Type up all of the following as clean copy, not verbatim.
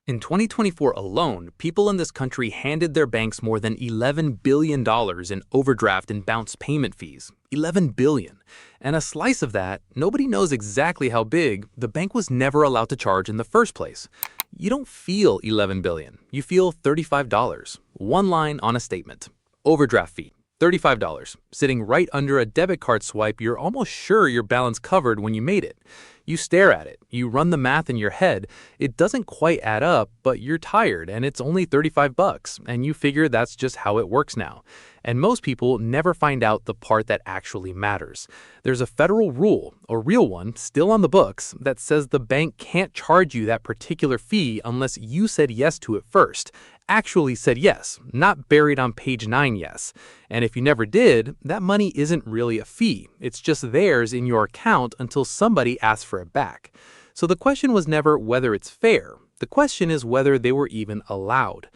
In 2024 alone, people in this country handed their banks more than $11 billion in overdraft and bounce payment fees. $11 billion. And a slice of that, nobody knows exactly how big, the bank was never allowed to charge in the first place. You don't feel $11 billion. You feel $35. One line on a statement. Overdraft fee. $35, sitting right under a debit card swipe you're almost sure your balance covered when you made it. You stare at it, you run the math in your head, it doesn't quite add up, but you're tired and it's only $35, and you figure that's just how it works now. And most people never find out the part that actually matters. There's a federal rule, a real one, still on the books, that says the bank can't charge you that particular fee unless you said yes to it first. Actually said yes, not buried on page 9 yes. And if you never did, that money isn't really a fee. It's just theirs in your account until somebody asks for it back. So the question was never whether it's fair. The question is whether they were even allowed.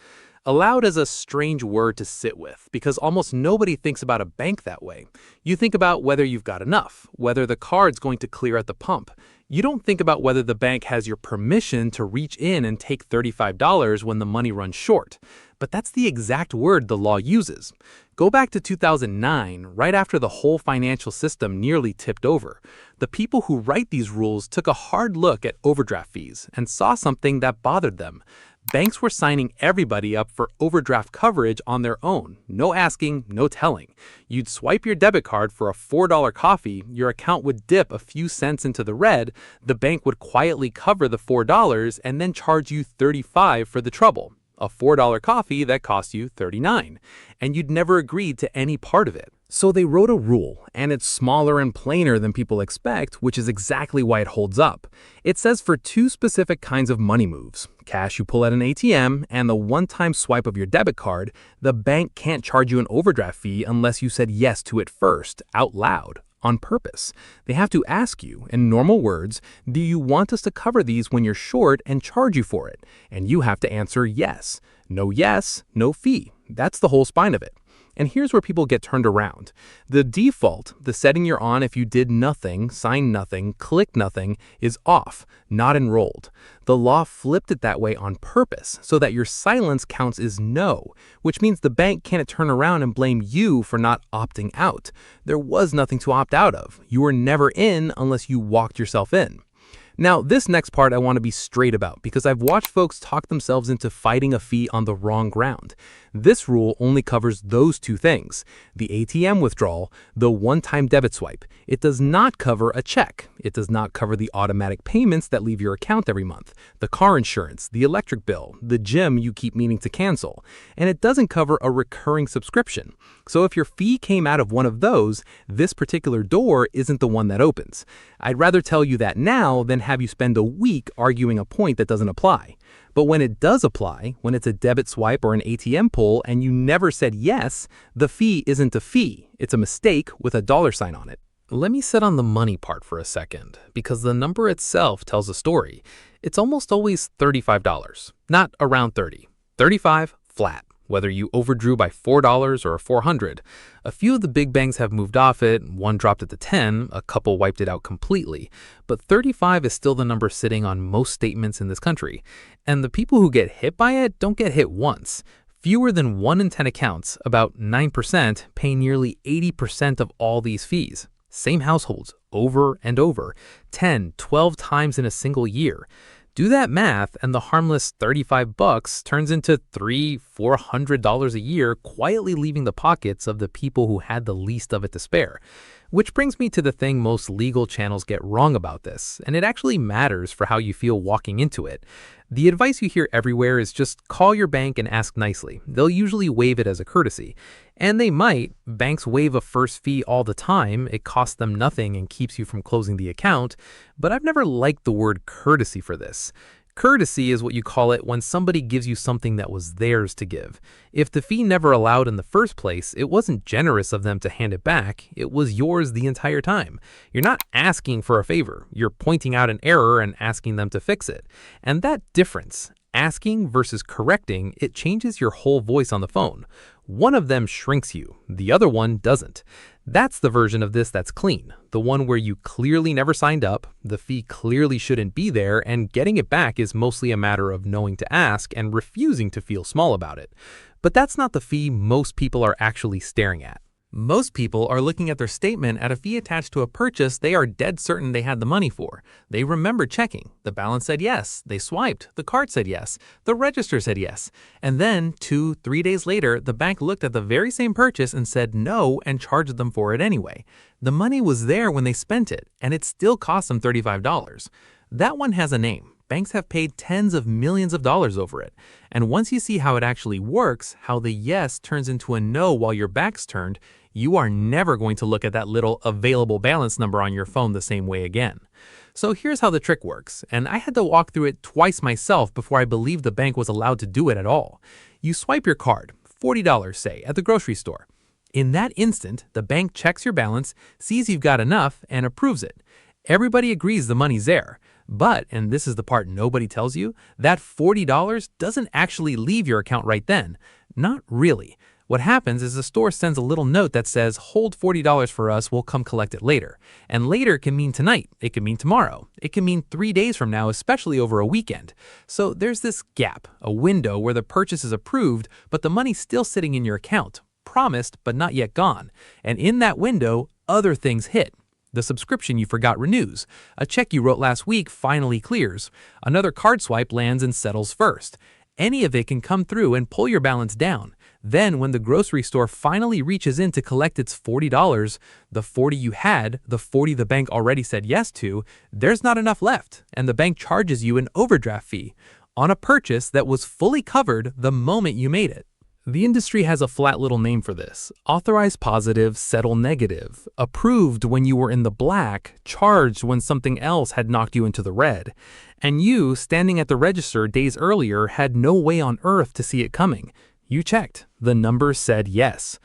Allowed is a strange word to sit with because almost nobody thinks about a bank that way. You think about whether you've got enough, whether the card's going to clear at the pump. You don't think about whether the bank has your permission to reach in and take $35 when the money runs short. But that's the exact word the law uses. Go back to 2009, right after the whole financial system nearly tipped over. The people who write these rules took a hard look at overdraft fees and saw something that bothered them. Banks were signing everybody up for overdraft coverage on their own. No asking, no telling. You'd swipe your debit card for a $4 coffee, your account would dip a few cents into the red, the bank would quietly cover the $4 and then charge you $35 for the trouble. A $4 coffee that cost you $39. And you'd never agreed to any part of it. So they wrote a rule, and it's smaller and plainer than people expect, which is exactly why it holds up. It says for two specific kinds of money moves, cash you pull at an ATM and the one-time swipe of your debit card, the bank can't charge you an overdraft fee unless you said yes to it first, out loud, on purpose. They have to ask you, in normal words, do you want us to cover these when you're short and charge you for it? And you have to answer yes. No yes, no fee. That's the whole spine of it. And here's where people get turned around. The default, the setting you're on if you did nothing, signed nothing, clicked nothing, is off, not enrolled. The law flipped it that way on purpose so that your silence counts as no, which means the bank can't turn around and blame you for not opting out. There was nothing to opt out of. You were never in unless you walked yourself in. Now, this next part I want to be straight about because I've watched folks talk themselves into fighting a fee on the wrong ground. This rule only covers those two things, the ATM withdrawal, the one-time debit swipe. It does not cover a check. It does not cover the automatic payments that leave your account every month, the car insurance, the electric bill, the gym you keep meaning to cancel. And it doesn't cover a recurring subscription. So if your fee came out of one of those, this particular door isn't the one that opens. I'd rather tell you that now than have you spend a week arguing a point that doesn't apply. But when it does apply, when it's a debit swipe or an ATM pull and you never said yes, the fee isn't a fee. It's a mistake with a $sign on it. Let me sit on the money part for a second, because the number itself tells a story. It's almost always $35, not around 30. 35 flat. Whether you overdrew by $4 or $400. A few of the big banks have moved off it, one dropped it to 10, a couple wiped it out completely, but 35 is still the number sitting on most statements in this country. And the people who get hit by it don't get hit once. Fewer than 1 in 10 accounts, about 9%, pay nearly 80% of all these fees. Same households, over and over, 10, 12 times in a single year. Do that math and the harmless $35 turns into $300-400 a year, quietly leaving the pockets of the people who had the least of it to spare. Which brings me to the thing most legal channels get wrong about this, and it actually matters for how you feel walking into it. The advice you hear everywhere is just call your bank and ask nicely. They'll usually waive it as a courtesy. And they might. Banks waive a first fee all the time. It costs them nothing and keeps you from closing the account. But I've never liked the word courtesy for this. Courtesy is what you call it when somebody gives you something that was theirs to give. If the fee never allowed in the first place, it wasn't generous of them to hand it back. It was yours the entire time. You're not asking for a favor. You're pointing out an error and asking them to fix it. And that difference, asking versus correcting, it changes your whole voice on the phone. One of them shrinks you, the other one doesn't. That's the version of this that's clean, the one where you clearly never signed up, the fee clearly shouldn't be there, and getting it back is mostly a matter of knowing to ask and refusing to feel small about it. But that's not the fee most people are actually staring at. Most people are looking at their statement at a fee attached to a purchase they are dead certain they had the money for. They remember checking. The balance said yes. They swiped. The card said yes. The register said yes. And then 2-3 days later, the bank looked at the very same purchase and said no and charged them for it anyway. The money was there when they spent it, and it still cost them $35. That one has a name. Banks have paid tens of millions of dollars over it. And once you see how it actually works, how the yes turns into a no while your back's turned, you are never going to look at that little available balance number on your phone the same way again. So here's how the trick works, and I had to walk through it twice myself before I believed the bank was allowed to do it at all. You swipe your card, $40 say, at the grocery store. In that instant, the bank checks your balance, sees you've got enough, and approves it. Everybody agrees the money's there. But, and this is the part nobody tells you, that $40 doesn't actually leave your account right then. Not really. What happens is the store sends a little note that says, hold $40 for us, we'll come collect it later. And later can mean tonight, it can mean tomorrow, it can mean 3 days from now, especially over a weekend. So there's this gap, a window where the purchase is approved, but the money's still sitting in your account, promised but not yet gone. And in that window, other things hit. The subscription you forgot renews. A check you wrote last week finally clears. Another card swipe lands and settles first. Any of it can come through and pull your balance down. Then when the grocery store finally reaches in to collect its $40, the 40 you had, the 40 the bank already said yes to, there's not enough left, and the bank charges you an overdraft fee on a purchase that was fully covered the moment you made it. The industry has a flat little name for this: authorized positive, settle negative, approved when you were in the black, charged when something else had knocked you into the red. And you, standing at the register days earlier, had no way on earth to see it coming. You checked. The numbers said yes.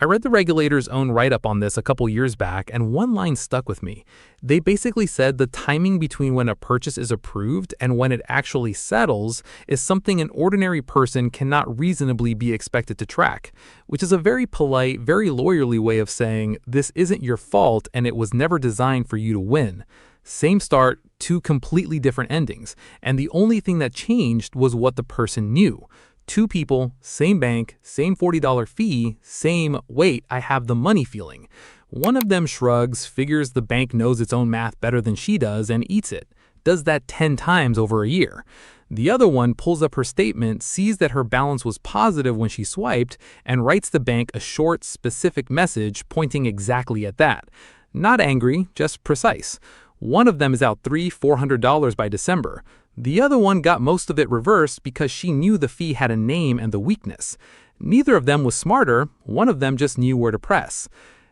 I read the regulator's own write-up on this a couple years back, and one line stuck with me. They basically said the timing between when a purchase is approved and when it actually settles is something an ordinary person cannot reasonably be expected to track, which is a very polite, very lawyerly way of saying this isn't your fault and it was never designed for you to win. Same start, two completely different endings, and the only thing that changed was what the person knew. Two people, same bank, same $40 fee, same wait, I have the money feeling. One of them shrugs, figures the bank knows its own math better than she does, and eats it. Does that 10 times over a year. The other one pulls up her statement, sees that her balance was positive when she swiped, and writes the bank a short, specific message pointing exactly at that. Not angry, just precise. One of them is out $300-400 by December. The other one got most of it reversed because she knew the fee had a name and the weakness. Neither of them was smarter, one of them just knew where to press.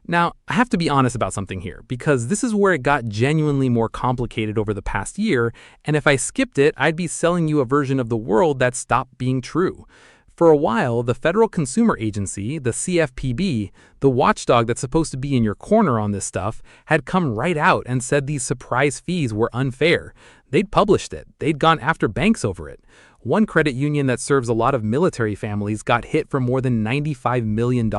Now, I have to be honest about something here, because this is where it got genuinely more complicated over the past year, and if I skipped it, I'd be selling you a version of the world that stopped being true. For a while, the Federal Consumer Agency, the CFPB, the watchdog that's supposed to be in your corner on this stuff, had come right out and said these surprise fees were unfair. They'd published it. They'd gone after banks over it. One credit union that serves a lot of military families got hit for more than $95 million.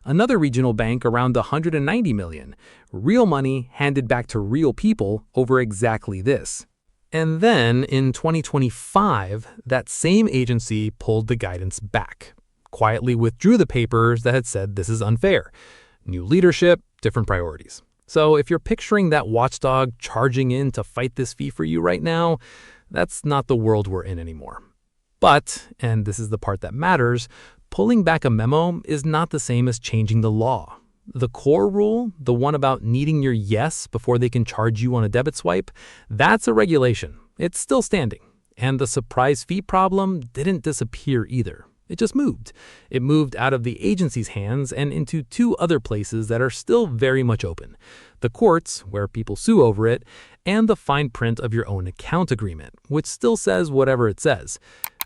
Another regional bank around $190 million. Real money handed back to real people over exactly this. And then in 2025, that same agency pulled the guidance back, quietly withdrew the papers that had said this is unfair. New leadership, different priorities. So if you're picturing that watchdog charging in to fight this fee for you right now, that's not the world we're in anymore. But, and this is the part that matters, pulling back a memo is not the same as changing the law. The core rule, the one about needing your yes before they can charge you on a debit swipe, that's a regulation. It's still standing. And the surprise fee problem didn't disappear either. It just moved. It moved out of the agency's hands and into two other places that are still very much open. The courts, where people sue over it, and the fine print of your own account agreement, which still says whatever it says.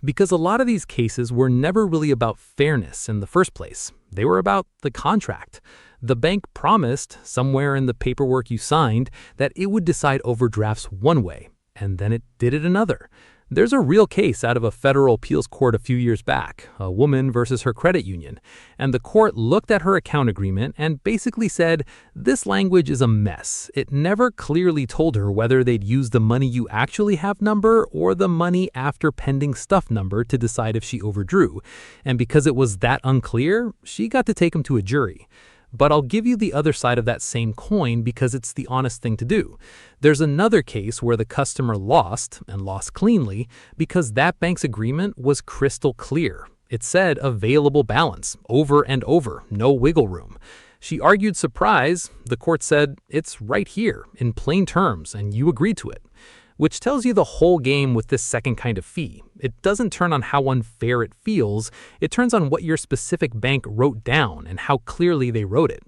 Because a lot of these cases were never really about fairness in the first place. They were about the contract. The bank promised, somewhere in the paperwork you signed, that it would decide overdrafts one way, and then it did it another. There's a real case out of a federal appeals court a few years back, a woman versus her credit union, and the court looked at her account agreement and basically said, this language is a mess. It never clearly told her whether they'd use the money you actually have number or the money after pending stuff number to decide if she overdrew. And because it was that unclear, she got to take him to a jury. But I'll give you the other side of that same coin because it's the honest thing to do. There's another case where the customer lost, and lost cleanly, because that bank's agreement was crystal clear. It said available balance, over and over, no wiggle room. She argued surprise. The court said, it's right here, in plain terms, and you agreed to it. Which tells you the whole game with this second kind of fee. It doesn't turn on how unfair it feels, it turns on what your specific bank wrote down and how clearly they wrote it.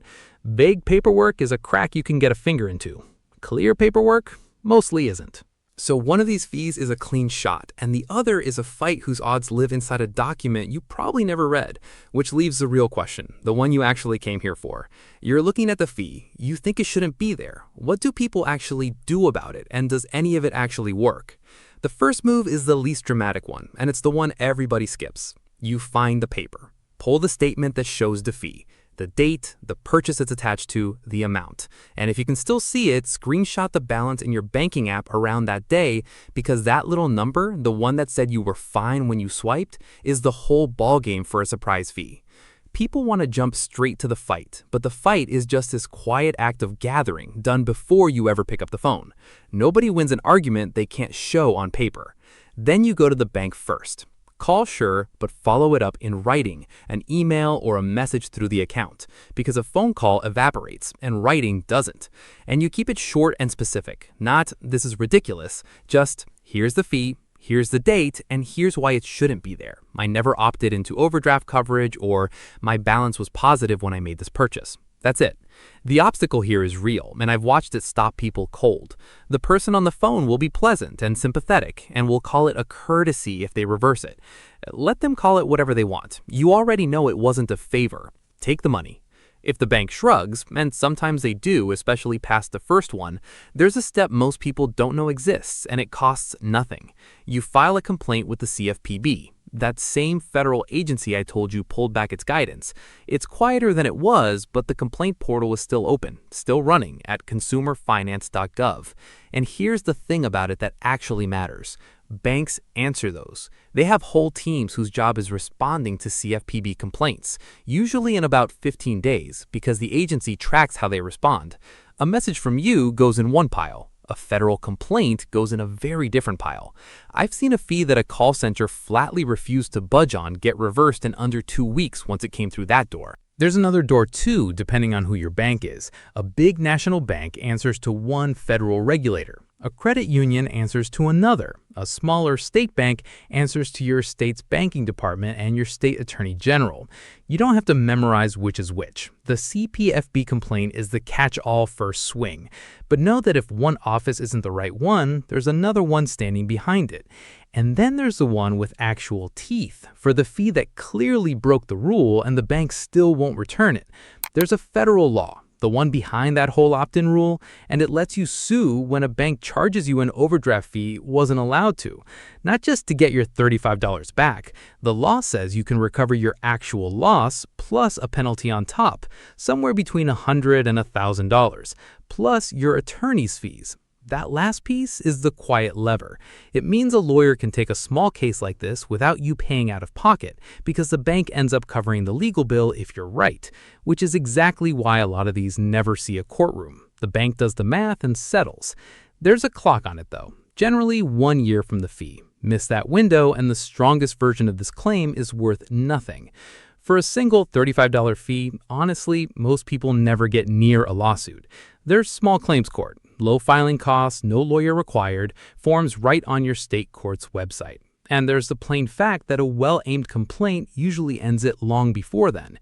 Vague paperwork is a crack you can get a finger into. Clear paperwork mostly isn't. So one of these fees is a clean shot, and the other is a fight whose odds live inside a document you probably never read, which leaves the real question, the one you actually came here for. You're looking at the fee, you think it shouldn't be there. What do people actually do about it, and does any of it actually work? The first move is the least dramatic one, and it's the one everybody skips. You find the paper. Pull the statement that shows the fee. The date, the purchase it's attached to, the amount. And if you can still see it, screenshot the balance in your banking app around that day because that little number, the one that said you were fine when you swiped, is the whole ballgame for a surprise fee. People want to jump straight to the fight, but the fight is just this quiet act of gathering done before you ever pick up the phone. Nobody wins an argument they can't show on paper. Then you go to the bank first. Call sure, but follow it up in writing, an email or a message through the account, because a phone call evaporates and writing doesn't. And you keep it short and specific, not this is ridiculous, just here's the fee, here's the date, and here's why it shouldn't be there. I never opted into overdraft coverage or my balance was positive when I made this purchase. That's it. The obstacle here is real, and I've watched it stop people cold. The person on the phone will be pleasant and sympathetic, and will call it a courtesy if they reverse it. Let them call it whatever they want. You already know it wasn't a favor. Take the money. If the bank shrugs, and sometimes they do, especially past the first one, there's a step most people don't know exists, and it costs nothing. You file a complaint with the CFPB. That same federal agency I told you pulled back its guidance. It's quieter than it was, but the complaint portal is still open, still running at consumerfinance.gov. And here's the thing about it that actually matters. Banks answer those. They have whole teams whose job is responding to CFPB complaints, usually in about 15 days, because the agency tracks how they respond. A message from you goes in one pile. A federal complaint goes in a very different pile. I've seen a fee that a call center flatly refused to budge on get reversed in under 2 weeks once it came through that door. There's another door too, depending on who your bank is. A big national bank answers to one federal regulator. A credit union answers to another. A smaller state bank answers to your state's banking department and your state attorney general. You don't have to memorize which is which. The CPFB complaint is the catch-all first swing. But know that if one office isn't the right one, there's another one standing behind it. And then there's the one with actual teeth for the fee that clearly broke the rule and the bank still won't return it. There's a federal law, the one behind that whole opt-in rule, and it lets you sue when a bank charges you an overdraft fee wasn't allowed to. Not just to get your $35 back. The law says you can recover your actual loss plus a penalty on top, somewhere between $100 and $1,000, plus your attorney's fees. That last piece is the quiet lever. It means a lawyer can take a small case like this without you paying out of pocket because the bank ends up covering the legal bill if you're right, which is exactly why a lot of these never see a courtroom. The bank does the math and settles. There's a clock on it though, generally 1 year from the fee. Miss that window and the strongest version of this claim is worth nothing. For a single $35 fee, honestly, most people never get near a lawsuit. There's small claims court. Low filing costs, no lawyer required, forms right on your state court's website. And there's the plain fact that a well-aimed complaint usually ends it long before then.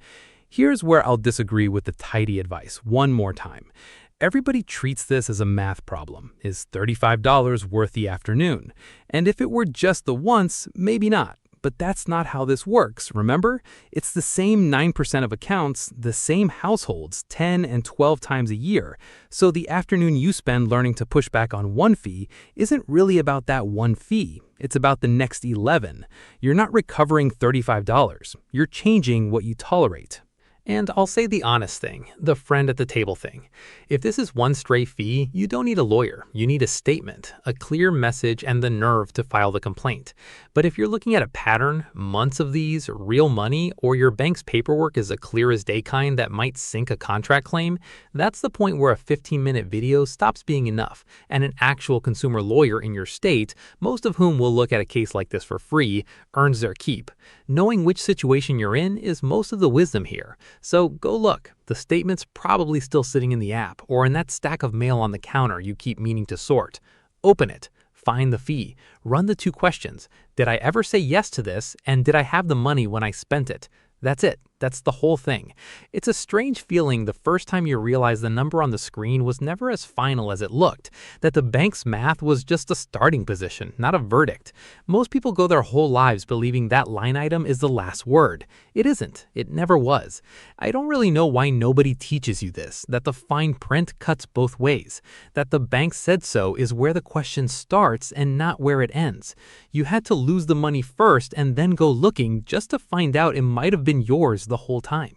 Here's where I'll disagree with the tidy advice one more time. Everybody treats this as a math problem. Is $35 worth the afternoon? And if it were just the once, maybe not. but that's not how this works, remember? It's the same 9% of accounts, the same households, 10 and 12 times a year. So the afternoon you spend learning to push back on one fee isn't really about that one fee. It's about the next 11. You're not recovering $35. You're changing what you tolerate. And I'll say the honest thing, the friend at the table thing. If this is one stray fee, you don't need a lawyer. You need a statement, a clear message, and the nerve to file the complaint. But if you're looking at a pattern, months of these, real money, or your bank's paperwork is a clear as day kind that might sink a contract claim, that's the point where a 15-minute video stops being enough, and an actual consumer lawyer in your state, most of whom will look at a case like this for free, earns their keep. Knowing which situation you're in is most of the wisdom here. So go look. The statement's probably still sitting in the app or in that stack of mail on the counter you keep meaning to sort. Open it. Find the fee. Run the 2 questions. Did I ever say yes to this? And did I have the money when I spent it? That's it. That's the whole thing. It's a strange feeling the first time you realize the number on the screen was never as final as it looked, that the bank's math was just a starting position, not a verdict. Most people go their whole lives believing that line item is the last word. It isn't. It never was. I don't really know why nobody teaches you this, that the fine print cuts both ways, that the bank said so is where the question starts and not where it ends. You had to lose the money first and then go looking just to find out it might have been yours the whole time.